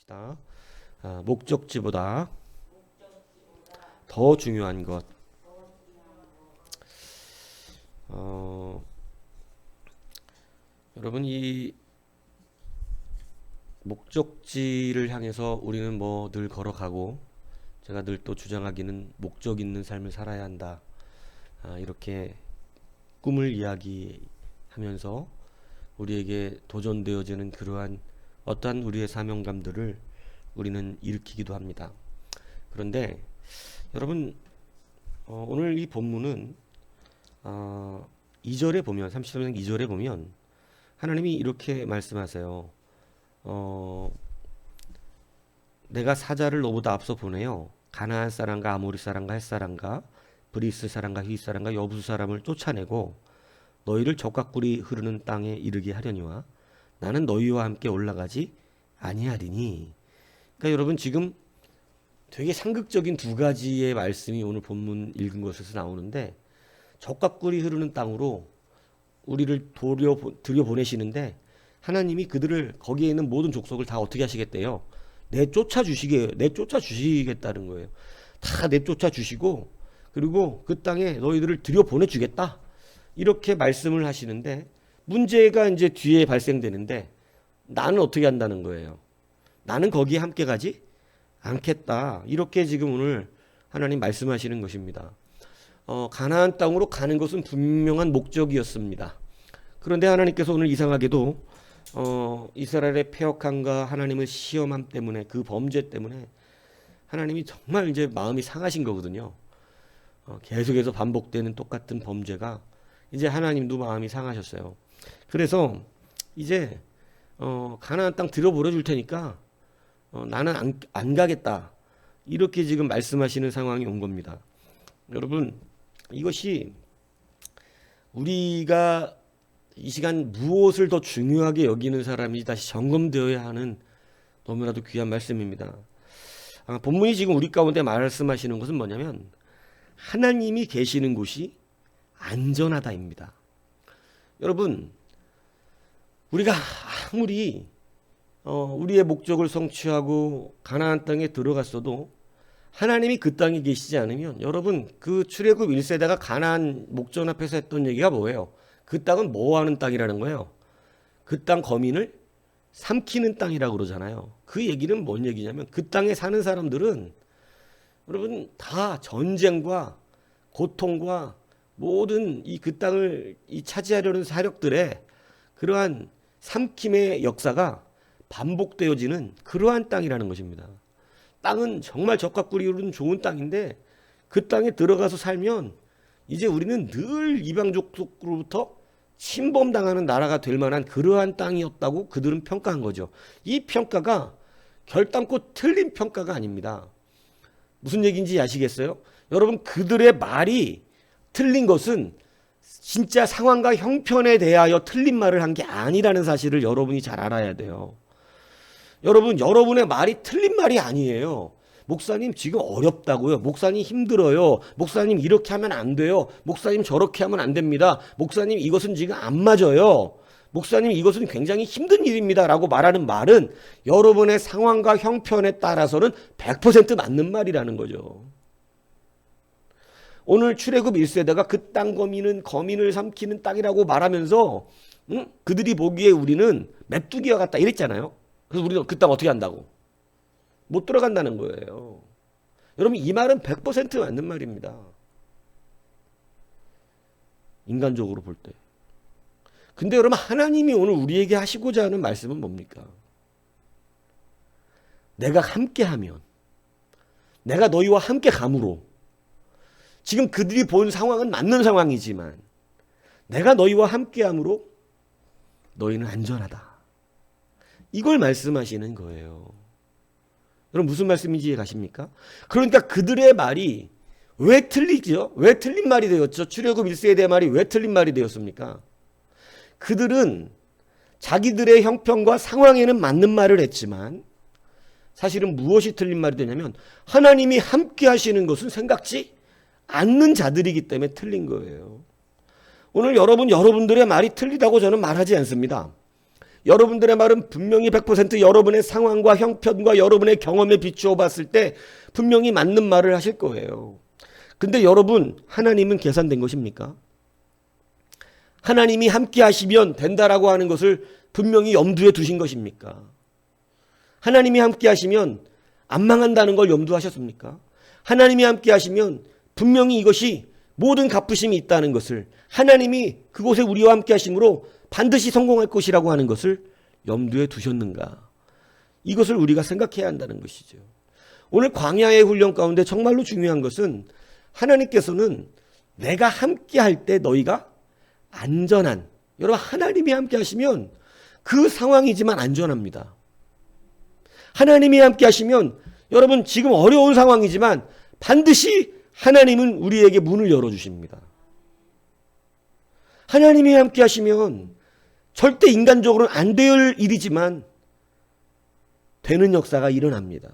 합시다. 목적지보다 더 중요한 것. 여러분, 이 목적지를 향해서 우리는 뭐 늘 걸어가고, 제가 늘 또 주장하기는 목적 있는 삶을 살아야 한다. 이렇게 꿈을 이야기하면서 우리에게 도전되어지는 그러한 어떠한 우리의 사명감들을 우리는 일으키기도 합니다. 그런데 여러분, 오늘 이 본문은 2절에 보면, 33장 2절에 보면 하나님이 이렇게 말씀하세요. 내가 사자를 너보다 앞서 보내요. 가나안 사람과 아모리 사람과 헷 사람과 브리스 사람과 휘 사람과 여부수 사람을 쫓아내고 너희를 적과 꿀이 흐르는 땅에 이르게 하려니와 나는 너희와 함께 올라가지 아니하리니. 그러니까 여러분, 지금 되게 상극적인 두 가지의 말씀이 오늘 본문 읽은 것에서 나오는데, 적과 꿀이 흐르는 땅으로 우리를 들여보내시는데 하나님이 그들을, 거기에 있는 모든 족속을 다 어떻게 하시겠대요? 내쫓아 주시겠다는 거예요. 다 내쫓아 주시고, 그리고 그 땅에 너희들을 들여보내주겠다, 이렇게 말씀을 하시는데, 문제가 이제 뒤에 발생되는데, 나는 어떻게 한다는 거예요? 나는 거기에 함께 가지 않겠다, 이렇게 지금 오늘 하나님 말씀하시는 것입니다. 가나안 땅으로 가는 것은 분명한 목적이었습니다. 그런데 하나님께서 오늘 이상하게도 이스라엘의 패역함과 하나님을 시험함 때문에, 그 범죄 때문에 하나님이 정말 이제 마음이 상하신 거거든요. 계속해서 반복되는 똑같은 범죄가 이제 하나님도 마음이 상하셨어요. 그래서 이제 가나안 땅 들여보내 줄 테니까 나는 안 가겠다, 이렇게 지금 말씀하시는 상황이 온 겁니다. 여러분, 이것이 우리가 이 시간 무엇을 더 중요하게 여기는 사람이 다시 점검되어야 하는 너무나도 귀한 말씀입니다. 본문이 지금 우리 가운데 말씀하시는 것은 뭐냐면, 하나님이 계시는 곳이 안전하다입니다. 여러분, 우리가 아무리 우리의 목적을 성취하고 가나안 땅에 들어갔어도 하나님이 그 땅에 계시지 않으면, 여러분, 그 출애굽 1세대가 가나안 목전 앞에서 했던 얘기가 뭐예요? 그 땅은 뭐 하는 땅이라는 거예요? 그 땅 거민을 삼키는 땅이라고 그러잖아요. 그 얘기는 뭔 얘기냐면, 그 땅에 사는 사람들은 여러분 다 전쟁과 고통과 모든 그 땅을 차지하려는 세력들의 그러한 삼킴의 역사가 반복되어지는 그러한 땅이라는 것입니다. 땅은 정말 적과 꿀이 흐르는 좋은 땅인데, 그 땅에 들어가서 살면 이제 우리는 늘 이방족속으로부터 침범당하는 나라가 될 만한 그러한 땅이었다고 그들은 평가한 거죠. 이 평가가 결단코 틀린 평가가 아닙니다. 무슨 얘기인지 아시겠어요? 여러분, 그들의 말이 틀린 것은 진짜 상황과 형편에 대하여 틀린 말을 한 게 아니라는 사실을 여러분이 잘 알아야 돼요. 여러분, 여러분의 말이 틀린 말이 아니에요. 목사님 지금 어렵다고요. 목사님 힘들어요. 목사님 이렇게 하면 안 돼요. 목사님 저렇게 하면 안 됩니다. 목사님 이것은 지금 안 맞아요. 목사님 이것은 굉장히 힘든 일입니다, 라고 말하는 말은 여러분의 상황과 형편에 따라서는 100% 맞는 말이라는 거죠. 오늘 출애굽 1세대가 그 땅 거민을 삼키는 땅이라고 말하면서 그들이 보기에 우리는 메뚜기와 같다 이랬잖아요. 그래서 우리는 그 땅 어떻게 한다고? 못 들어간다는 거예요. 여러분, 이 말은 100% 맞는 말입니다. 인간적으로 볼 때. 근데 여러분, 하나님이 오늘 우리에게 하시고자 하는 말씀은 뭡니까? 내가 함께하면, 내가 너희와 함께 감으로, 지금 그들이 본 상황은 맞는 상황이지만 내가 너희와 함께함으로 너희는 안전하다, 이걸 말씀하시는 거예요. 여러분, 무슨 말씀인지 이해 가십니까? 그러니까 그들의 말이 왜 틀리죠? 왜 틀린 말이 되었죠? 출애굽 1세대의 말이 왜 틀린 말이 되었습니까? 그들은 자기들의 형편과 상황에는 맞는 말을 했지만, 사실은 무엇이 틀린 말이 되냐면, 하나님이 함께 하시는 것은 생각지 않는 자들이기 때문에 틀린 거예요. 오늘 여러분들의 말이 틀리다고 저는 말하지 않습니다. 여러분들의 말은 분명히 100% 여러분의 상황과 형편과 여러분의 경험에 비추어 봤을 때 분명히 맞는 말을 하실 거예요. 근데 여러분, 하나님은 계산된 것입니까? 하나님이 함께 하시면 된다라고 하는 것을 분명히 염두에 두신 것입니까? 하나님이 함께 하시면 안 망한다는 걸 염두하셨습니까? 하나님이 함께 하시면 분명히 이것이 모든 갚으심이 있다는 것을, 하나님이 그곳에 우리와 함께 하심으로 반드시 성공할 것이라고 하는 것을 염두에 두셨는가? 이것을 우리가 생각해야 한다는 것이죠. 오늘 광야의 훈련 가운데 정말로 중요한 것은 하나님께서는 내가 함께 할 때 너희가 안전한, 여러분 하나님이 함께 하시면 그 상황이지만 안전합니다. 하나님이 함께 하시면 여러분 지금 어려운 상황이지만 반드시 하나님은 우리에게 문을 열어주십니다. 하나님이 함께 하시면 절대 인간적으로는 안 될 일이지만 되는 역사가 일어납니다.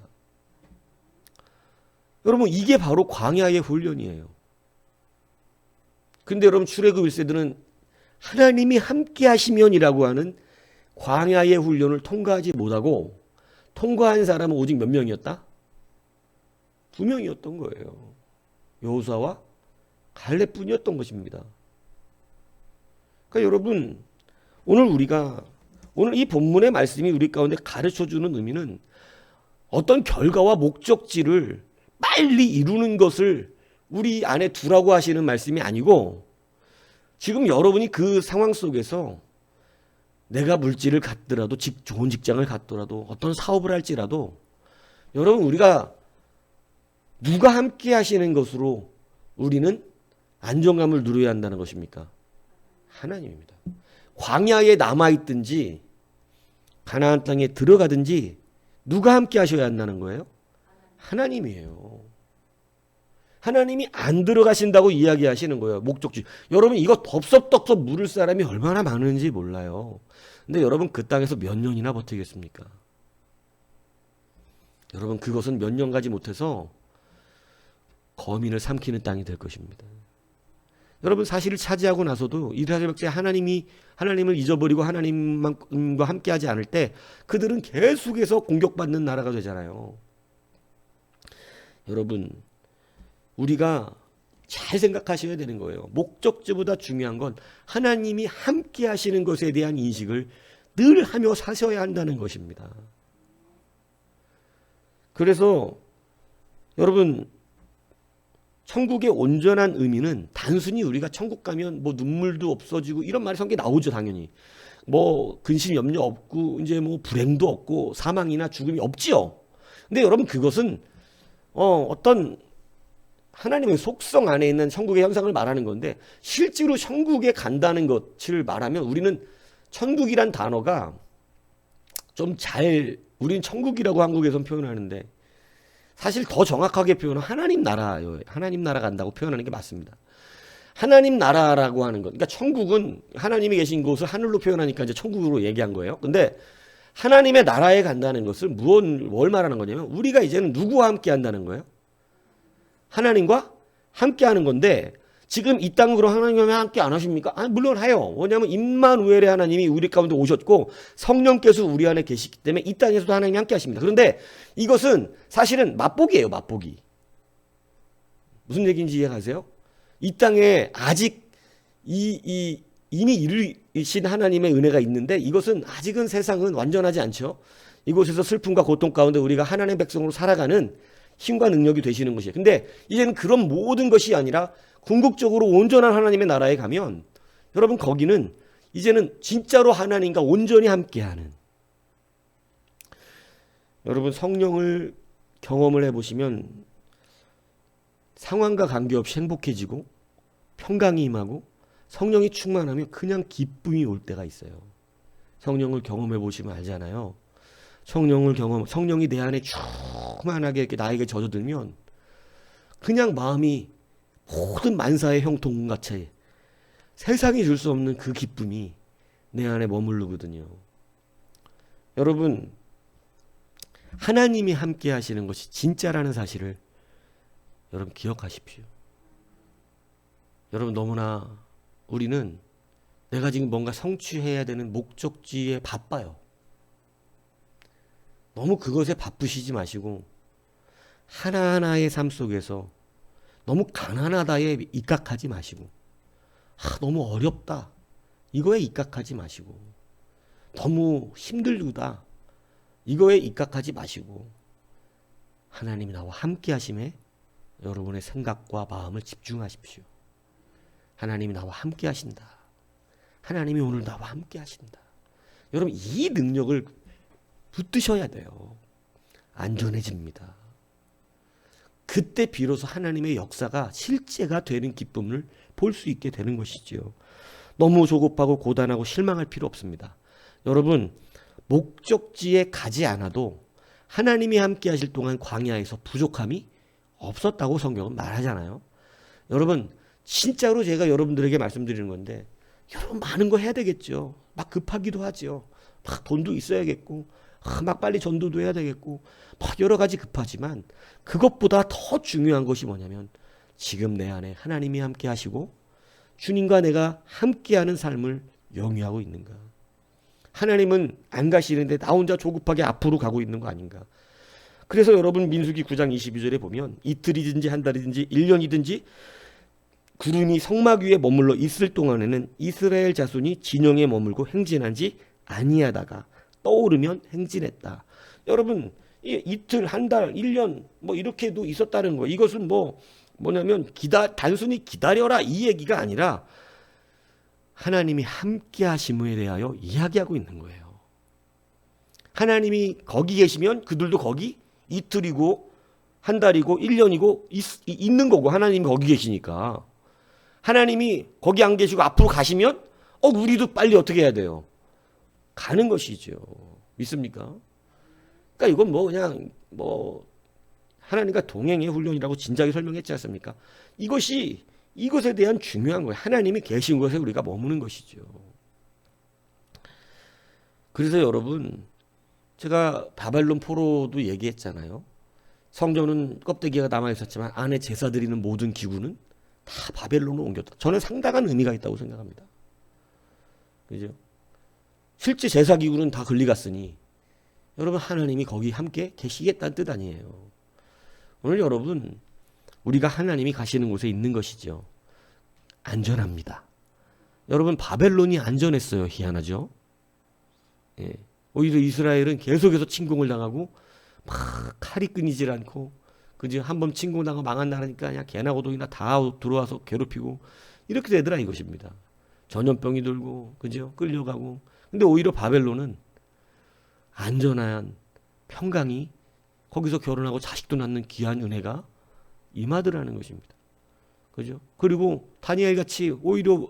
여러분 이게 바로 광야의 훈련이에요. 근데 여러분 출애굽 1세들은 하나님이 함께 하시면이라고 하는 광야의 훈련을 통과하지 못하고 통과한 사람은 오직 몇 명이었다? 2명이었던 거예요. 여호수아와 갈렙뿐이었던 것입니다. 그러니까 여러분 오늘 이 본문의 말씀이 우리 가운데 가르쳐주는 의미는 어떤 결과와 목적지를 빨리 이루는 것을 우리 안에 두라고 하시는 말씀이 아니고, 지금 여러분이 그 상황 속에서 내가 물질을 갖더라도 좋은 직장을 갖더라도 어떤 사업을 할지라도 여러분 우리가 누가 함께 하시는 것으로 우리는 안정감을 누려야 한다는 것입니까? 하나님입니다. 광야에 남아있든지 가나안 땅에 들어가든지 누가 함께 하셔야 한다는 거예요? 하나님이에요. 하나님이 안 들어가신다고 이야기하시는 거예요. 목적지. 여러분 이거 덥석덥석 물을 사람이 얼마나 많은지 몰라요. 근데 여러분 그 땅에서 몇 년이나 버티겠습니까? 여러분 그것은 몇 년 가지 못해서 거민을 삼키는 땅이 될 것입니다. 여러분 사실을 차지하고 나서도 이스라엘 백성이 하나님을 잊어버리고 하나님과 함께하지 않을 때 그들은 계속해서 공격받는 나라가 되잖아요. 여러분 우리가 잘 생각하셔야 되는 거예요. 목적지보다 중요한 건 하나님이 함께 하시는 것에 대한 인식을 늘 하며 사셔야 한다는 것입니다. 그래서 여러분 천국의 온전한 의미는 단순히 우리가 천국 가면 뭐 눈물도 없어지고 이런 말이 성경에 나오죠. 당연히 뭐 근심 염려 없고 이제 뭐 불행도 없고 사망이나 죽음이 없지요. 근데 여러분 그것은 어떤 하나님의 속성 안에 있는 천국의 형상을 말하는 건데, 실제로 천국에 간다는 것을 말하면 우리는 천국이란 단어가 우리는 천국이라고 한국에선 표현하는데 사실 더 정확하게 표현은 하나님 나라예요. 하나님 나라 간다고 표현하는 게 맞습니다. 하나님 나라라고 하는 것. 그러니까 천국은 하나님이 계신 곳을 하늘로 표현하니까 이제 천국으로 얘기한 거예요. 근데 하나님의 나라에 간다는 것을 뭘 말하는 거냐면 우리가 이제는 누구와 함께 한다는 거예요? 하나님과 함께 하는 건데, 지금 이 땅으로 하나님과 함께 안 하십니까? 물론 해요. 왜냐하면 임마누엘의 하나님이 우리 가운데 오셨고 성령께서 우리 안에 계시기 때문에 이 땅에서도 하나님이 함께 하십니다. 그런데 이것은 사실은 맛보기예요. 맛보기. 무슨 얘기인지 이해가세요? 이 땅에 아직 이미 이르신 하나님의 은혜가 있는데 이것은 아직은 세상은 완전하지 않죠. 이곳에서 슬픔과 고통 가운데 우리가 하나님의 백성으로 살아가는 힘과 능력이 되시는 것이에요. 근데 이제는 그런 모든 것이 아니라 궁극적으로 온전한 하나님의 나라에 가면 여러분 거기는 이제는 진짜로 하나님과 온전히 함께하는, 여러분 성령을 경험을 해보시면 상황과 관계없이 행복해지고 평강이 임하고 성령이 충만하면 그냥 기쁨이 올 때가 있어요. 성령을 경험해 보시면 알잖아요. 성령이 내 안에 충만하게 이렇게 나에게 젖어들면 그냥 마음이 모든 만사의 형통같이 세상이 줄 수 없는 그 기쁨이 내 안에 머무르거든요. 여러분 하나님이 함께 하시는 것이 진짜라는 사실을 여러분 기억하십시오. 여러분 너무나 우리는 내가 지금 뭔가 성취해야 되는 목적지에 바빠요. 너무 그것에 바쁘시지 마시고 하나하나의 삶 속에서 너무 가난하다에 입각하지 마시고 너무 어렵다 이거에 입각하지 마시고 너무 힘들다 이거에 입각하지 마시고 하나님이 나와 함께 하심에 여러분의 생각과 마음을 집중하십시오. 하나님이 나와 함께 하신다. 하나님이 오늘 나와 함께 하신다. 여러분 이 능력을 붙드셔야 돼요. 안전해집니다. 그때 비로소 하나님의 역사가 실제가 되는 기쁨을 볼 수 있게 되는 것이지요. 너무 조급하고 고단하고 실망할 필요 없습니다. 여러분 목적지에 가지 않아도 하나님이 함께 하실 동안 광야에서 부족함이 없었다고 성경은 말하잖아요. 여러분 진짜로 제가 여러분들에게 말씀드리는 건데 여러분 많은 거 해야 되겠죠. 막 급하기도 하죠. 막 돈도 있어야겠고 막 빨리 전도도 해야 되겠고 막 여러 가지 급하지만 그것보다 더 중요한 것이 뭐냐면 지금 내 안에 하나님이 함께 하시고 주님과 내가 함께하는 삶을 영위하고 있는가. 하나님은 안 가시는데 나 혼자 조급하게 앞으로 가고 있는 거 아닌가. 그래서 여러분 민수기 9장 22절에 보면 이틀이든지 한 달이든지 1년이든지 구름이 성막 위에 머물러 있을 동안에는 이스라엘 자손이 진영에 머물고 행진한지 아니하다가 떠오르면 행진했다. 여러분 이틀, 한 달, 1년 뭐 이렇게도 있었다는 거. 이것은 뭐냐면 단순히 기다려라 이 얘기가 아니라 하나님이 함께 하심에 대하여 이야기하고 있는 거예요. 하나님이 거기 계시면 그들도 거기 이틀이고 한 달이고 1년이고 있는 거고 하나님이 거기 계시니까 하나님이 거기 안 계시고 앞으로 가시면 우리도 빨리 어떻게 해야 돼요? 가는 것이죠. 믿습니까? 그러니까 이건 그냥 하나님과 동행의 훈련이라고 진작에 설명했지 않습니까? 이것에 대한 중요한 거예요. 하나님이 계신 곳에 우리가 머무는 것이죠. 그래서 여러분 제가 바벨론 포로도 얘기했잖아요. 성전은 껍데기가 남아있었지만 안에 제사 드리는 모든 기구는 다 바벨론으로 옮겼다. 저는 상당한 의미가 있다고 생각합니다. 그죠? 실제 제사 기구는 다 글리 갔으니 여러분 하나님이 거기 함께 계시겠다는 뜻 아니에요. 오늘 여러분 우리가 하나님이 가시는 곳에 있는 것이죠. 안전합니다. 여러분 바벨론이 안전했어요. 희한하죠. 예. 오히려 이스라엘은 계속해서 침공을 당하고 막 칼이 끊이질 않고 그지 한번 침공당하고 망한 나라니까 그냥 개나 고동이나 다 들어와서 괴롭히고 이렇게 되더라 이것입니다. 전염병이 들고 그죠 끌려가고. 근데 오히려 바벨론은 안전한 평강이 거기서 결혼하고 자식도 낳는 귀한 은혜가 임하더라는 것입니다. 그죠? 그리고 다니엘 같이 오히려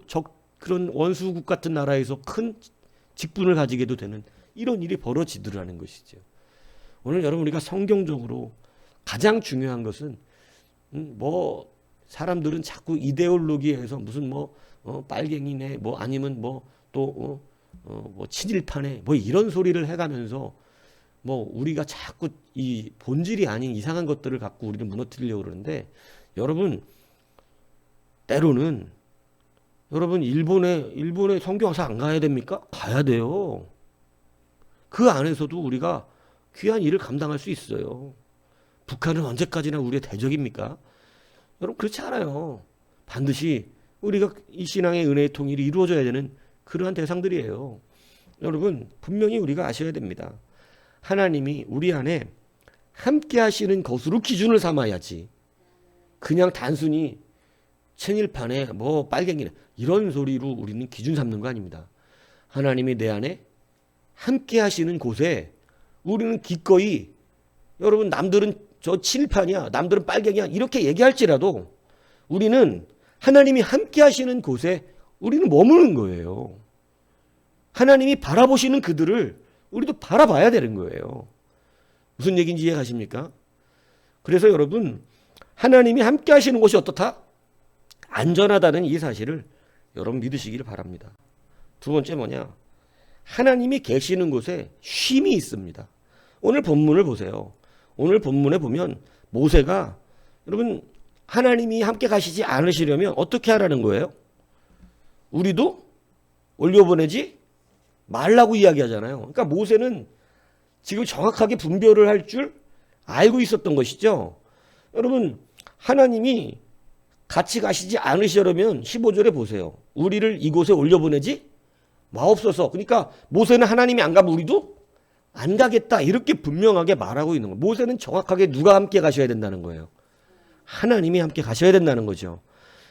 그런 원수국 같은 나라에서 큰 직분을 가지게도 되는 이런 일이 벌어지더라는 것이죠. 오늘 여러분 우리가 성경적으로 가장 중요한 것은 사람들은 자꾸 이데올로기에서 무슨 빨갱이네 아니면 또 친일파네 이런 소리를 해가면서 우리가 자꾸 이 본질이 아닌 이상한 것들을 갖고 우리를 무너뜨리려고 그러는데 여러분 때로는 여러분 일본에 성경사 안 가야 됩니까? 가야 돼요. 그 안에서도 우리가 귀한 일을 감당할 수 있어요. 북한은 언제까지나 우리의 대적입니까? 여러분 그렇지 않아요. 반드시 우리가 이 신앙의 은혜의 통일이 이루어져야 되는 그러한 대상들이에요. 여러분 분명히 우리가 아셔야 됩니다. 하나님이 우리 안에 함께 하시는 것으로 기준을 삼아야지 그냥 단순히 친일파네 빨갱이네 이런 소리로 우리는 기준 삼는 거 아닙니다. 하나님이 내 안에 함께 하시는 곳에 우리는 기꺼이 여러분 남들은 저 친일파냐 남들은 빨갱이야 이렇게 얘기할지라도 우리는 하나님이 함께 하시는 곳에 우리는 머무는 거예요. 하나님이 바라보시는 그들을 우리도 바라봐야 되는 거예요. 무슨 얘기인지 이해 가십니까? 그래서 여러분 하나님이 함께 하시는 곳이 어떻다? 안전하다는 이 사실을 여러분 믿으시기를 바랍니다. 두 번째 뭐냐? 하나님이 계시는 곳에 쉼이 있습니다. 오늘 본문을 보세요. 오늘 본문에 보면 모세가 여러분 하나님이 함께 가시지 않으시려면 어떻게 하라는 거예요? 우리도 올려보내지 말라고 이야기하잖아요. 그러니까 모세는 지금 정확하게 분별을 할 줄 알고 있었던 것이죠. 여러분, 하나님이 같이 가시지 않으시려면 15절에 보세요. 우리를 이곳에 올려보내지 마옵소서. 그러니까 모세는 하나님이 안 가면 우리도 안 가겠다, 이렇게 분명하게 말하고 있는 거예요. 모세는 정확하게 누가 함께 가셔야 된다는 거예요. 하나님이 함께 가셔야 된다는 거죠.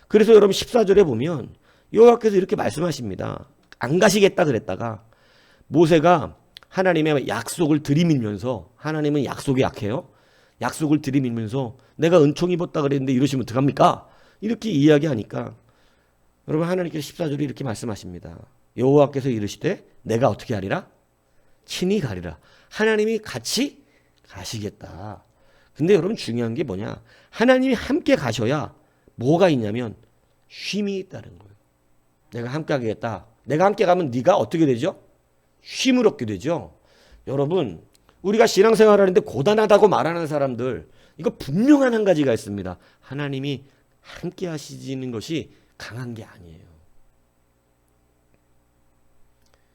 그래서 여러분 14절에 보면 여호와께서 이렇게 말씀하십니다. 안 가시겠다 그랬다가 모세가 하나님의 약속을 들이밀면서, 하나님은 약속이 약해요. 약속을 들이밀면서 내가 은총 입었다 그랬는데 이러시면 어떡합니까? 이렇게 이야기하니까 여러분 하나님께서 14절에 이렇게 말씀하십니다. 여호와께서 이르시되 내가 어떻게 하리라? 친히 가리라. 하나님이 같이 가시겠다. 근데 여러분 중요한 게 뭐냐? 하나님이 함께 가셔야 뭐가 있냐면 쉼이 있다는 거예요. 내가 함께 가겠다. 내가 함께 가면 네가 어떻게 되죠? 쉼을 얻게 되죠. 여러분, 우리가 신앙생활 하는데 고단하다고 말하는 사람들, 이거 분명한 한 가지가 있습니다. 하나님이 함께 하시는 것이 강한 게 아니에요.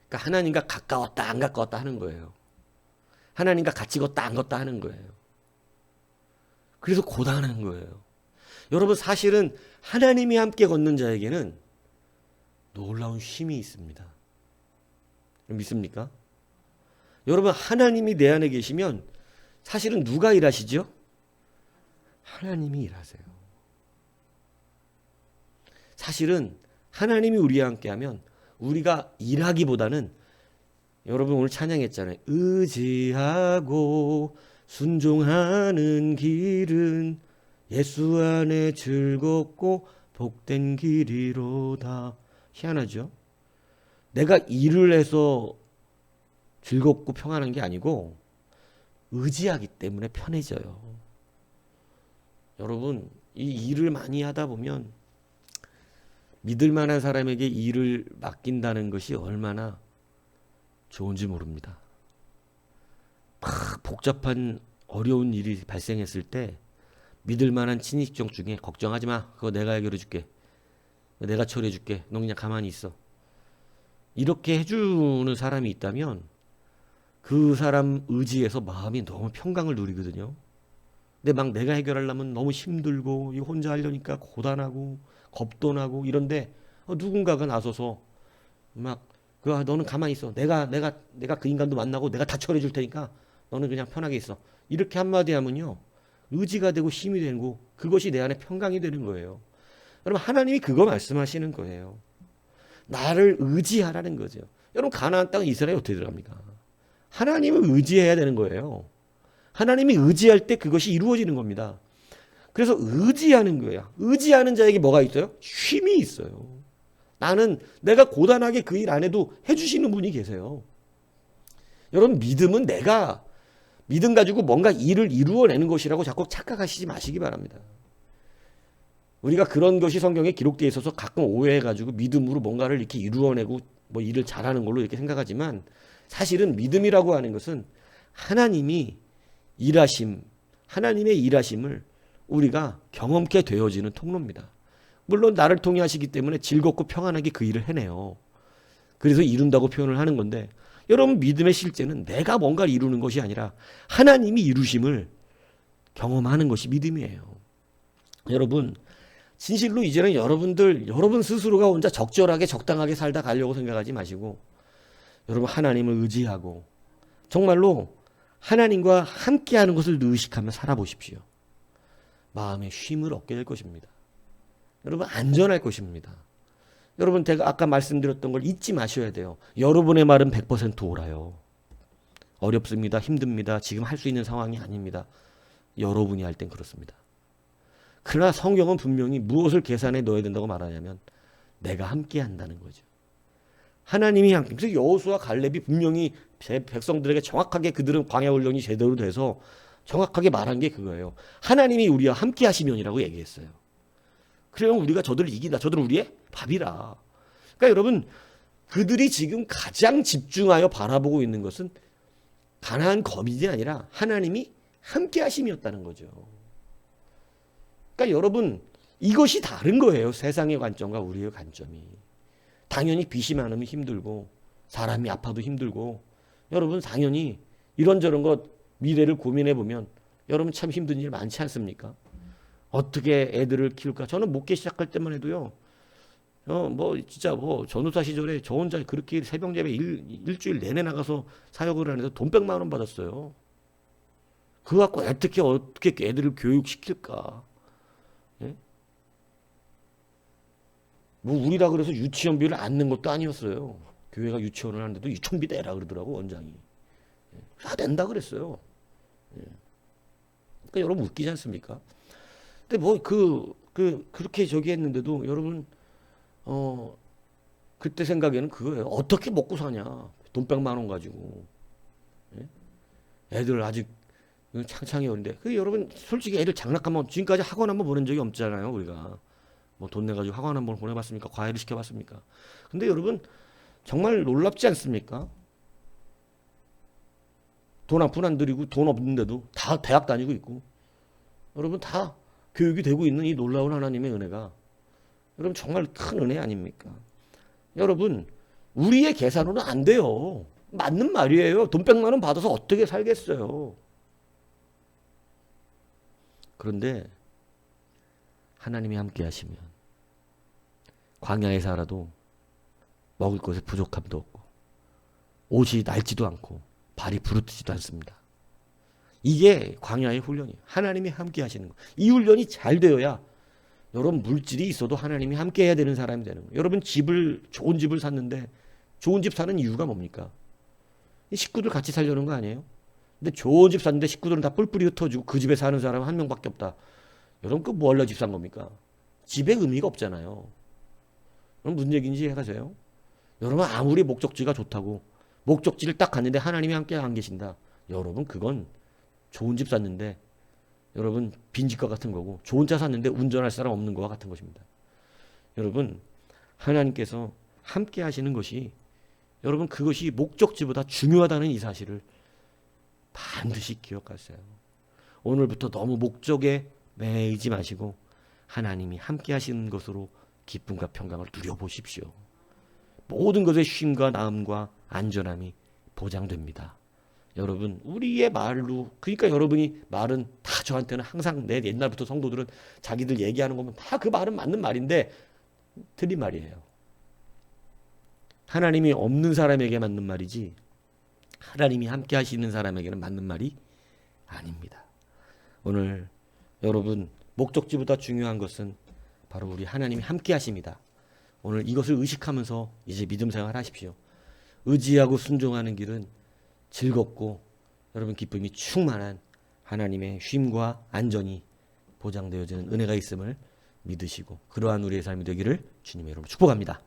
그러니까 하나님과 가까웠다 안 가까웠다 하는 거예요. 하나님과 같이 걷다 안 걷다 하는 거예요. 그래서 고단한 거예요. 여러분, 사실은 하나님이 함께 걷는 자에게는 놀라운 쉼이 있습니다. 믿습니까? 여러분, 하나님이 내 안에 계시면 사실은 누가 일하시죠? 하나님이 일하세요. 사실은 하나님이 우리와 함께하면 우리가 일하기보다는, 여러분 오늘 찬양했잖아요. 의지하고 순종하는 길은 예수 안에 즐겁고 복된 길이로다. 희한하죠? 내가 일을 해서 즐겁고 평안한 게 아니고 의지하기 때문에 편해져요. 여러분, 이 일을 많이 하다 보면 믿을 만한 사람에게 일을 맡긴다는 것이 얼마나 좋은지 모릅니다. 막 복잡한 어려운 일이 발생했을 때 믿을 만한 친인척 중에 걱정하지 마. 그거 내가 해결해 줄게. 내가 처리해 줄게. 너 그냥 가만히 있어. 이렇게 해주는 사람이 있다면 그 사람 의지에서 마음이 너무 평강을 누리거든요. 근데 막 내가 해결하려면 너무 힘들고 이 혼자 하려니까 고단하고 겁도 나고 이런데 누군가가 나서서 막 너는 가만히 있어. 내가 그 인간도 만나고 내가 다 처리해 줄 테니까 너는 그냥 편하게 있어. 이렇게 한마디 하면요, 의지가 되고 힘이 되고 그것이 내 안에 평강이 되는 거예요. 여러분, 하나님이 그거 말씀하시는 거예요. 나를 의지하라는 거죠. 여러분, 가나안 땅 이스라엘 어떻게 들어갑니까? 하나님을 의지해야 되는 거예요. 하나님이 의지할 때 그것이 이루어지는 겁니다. 그래서 의지하는 거예요. 의지하는 자에게 뭐가 있어요? 쉼이 있어요. 나는 내가 고단하게 그 일 안 해도 해주시는 분이 계세요. 여러분, 믿음은 내가 믿음 가지고 뭔가 일을 이루어내는 것이라고 자꾸 착각하시지 마시기 바랍니다. 우리가 그런 것이 성경에 기록되어 있어서 가끔 오해해가지고 믿음으로 뭔가를 이렇게 이루어내고 뭐 일을 잘하는 걸로 이렇게 생각하지만, 사실은 믿음이라고 하는 것은 하나님이 하나님의 일하심을 우리가 경험케 되어지는 통로입니다. 물론 나를 통해 하시기 때문에 즐겁고 평안하게 그 일을 해내요. 그래서 이룬다고 표현을 하는 건데, 여러분, 믿음의 실제는 내가 뭔가를 이루는 것이 아니라 하나님이 이루심을 경험하는 것이 믿음이에요. 여러분, 진실로 이제는 여러분 스스로가 혼자 적절하게 적당하게 살다 가려고 생각하지 마시고, 여러분 하나님을 의지하고 정말로 하나님과 함께하는 것을 의식하며 살아보십시오. 마음의 쉼을 얻게 될 것입니다. 여러분, 안전할 것입니다. 여러분, 제가 아까 말씀드렸던 걸 잊지 마셔야 돼요. 여러분의 말은 100% 옳아요. 어렵습니다. 힘듭니다. 지금 할 수 있는 상황이 아닙니다. 여러분이 할 땐 그렇습니다. 그러나 성경은 분명히 무엇을 계산해 넣어야 된다고 말하냐면 내가 함께 한다는 거죠. 하나님이 함께. 그래서 여호수아 갈렙이 분명히 백성들에게 정확하게, 그들은 광야 훈련이 제대로 돼서 정확하게 말한 게 그거예요. 하나님이 우리와 함께 하시면이라고 얘기했어요. 그러면 우리가 저들을 이긴다. 저들은 우리의 밥이라. 그러니까 여러분, 그들이 지금 가장 집중하여 바라보고 있는 것은 가나안 거민이 아니라 하나님이 함께 하심이었다는 거죠. 그러니까 여러분, 이것이 다른 거예요. 세상의 관점과 우리의 관점이. 당연히 빚이 많으면 힘들고 사람이 아파도 힘들고 여러분 당연히 이런저런 것 미래를 고민해 보면 여러분 참 힘든 일 많지 않습니까? 어떻게 애들을 키울까? 저는 목회 시작할 때만 해도요. 진짜 전도사 시절에 저 혼자 그렇게 새벽 예배 일주일 내내 나가서 사역을 하는데 돈 100만 원 받았어요. 그거 갖고 어떻게 애들을 교육시킬까? 예? 우리라 그래서 유치원비를 안 낸 것도 아니었어요. 교회가 유치원을 하는데도 유치원비 내라 그러더라고, 원장이. 다 낸다 그랬어요. 그러니까 여러분 웃기지 않습니까? 근데 그렇게 저기 했는데도 여러분, 그때 생각에는 그거예요. 어떻게 먹고 사냐. 돈 100만 원 가지고. 예? 애들 아직 창창이 어린데. 여러분, 솔직히 애들 장난감만, 지금까지 학원 한번 보낸 적이 없잖아요, 우리가. 돈 내가지고 학원 한번 보내봤습니까? 과외를 시켜봤습니까? 근데 여러분, 정말 놀랍지 않습니까? 돈 한 푼 안 들이고 돈 없는데도 다 대학 다니고 있고. 여러분, 다 교육이 되고 있는 이 놀라운 하나님의 은혜가 여러분 정말 큰 은혜 아닙니까? 여러분 우리의 계산으로는 안 돼요. 맞는 말이에요. 돈 100만 원 받아서 어떻게 살겠어요. 그런데 하나님이 함께 하시면 광야에 살아도 먹을 것에 부족함도 없고 옷이 낡지도 않고 발이 부르트지도 않습니다. 이게 광야의 훈련이에요. 하나님이 함께 하시는 거. 이 훈련이 잘 되어야 여러분 물질이 있어도 하나님이 함께 해야 되는 사람이 되는 거예요. 여러분 좋은 집을 샀는데 좋은 집 사는 이유가 뭡니까? 식구들 같이 살려는 거 아니에요? 근데 좋은 집 샀는데 식구들은 다 뿔뿔이 흩어지고 그 집에 사는 사람은 한 명밖에 없다. 여러분 그 뭐 하려고 집 산 겁니까? 집에 의미가 없잖아요. 그럼 무슨 얘기인지 이해가세요? 여러분 아무리 목적지가 좋다고 목적지를 딱 갔는데 하나님이 함께 안 계신다. 여러분 그건 좋은 집 샀는데 여러분 빈집과 같은 거고 좋은 차 샀는데 운전할 사람 없는 거와 같은 것입니다. 여러분 하나님께서 함께 하시는 것이 여러분 그것이 목적지보다 중요하다는 이 사실을 반드시 기억하세요. 오늘부터 너무 목적에 매이지 마시고 하나님이 함께 하시는 것으로 기쁨과 평강을 누려보십시오. 모든 것의 쉼과 나음과 안전함이 보장됩니다. 여러분 우리의 말로 그러니까 여러분이 말은 다 저한테는 항상 내 옛날부터 성도들은 자기들 얘기하는 거면 다 그 말은 맞는 말인데 틀린 말이에요. 하나님이 없는 사람에게 맞는 말이지 하나님이 함께 하시는 사람에게는 맞는 말이 아닙니다. 오늘 여러분 목적지보다 중요한 것은 바로 우리 하나님이 함께 하십니다. 오늘 이것을 의식하면서 이제 믿음 생활 하십시오. 의지하고 순종하는 길은 즐겁고 여러분 기쁨이 충만한 하나님의 쉼과 안전이 보장되어지는 은혜가 있음을 믿으시고 그러한 우리의 삶이 되기를 주님의 이름으로 축복합니다.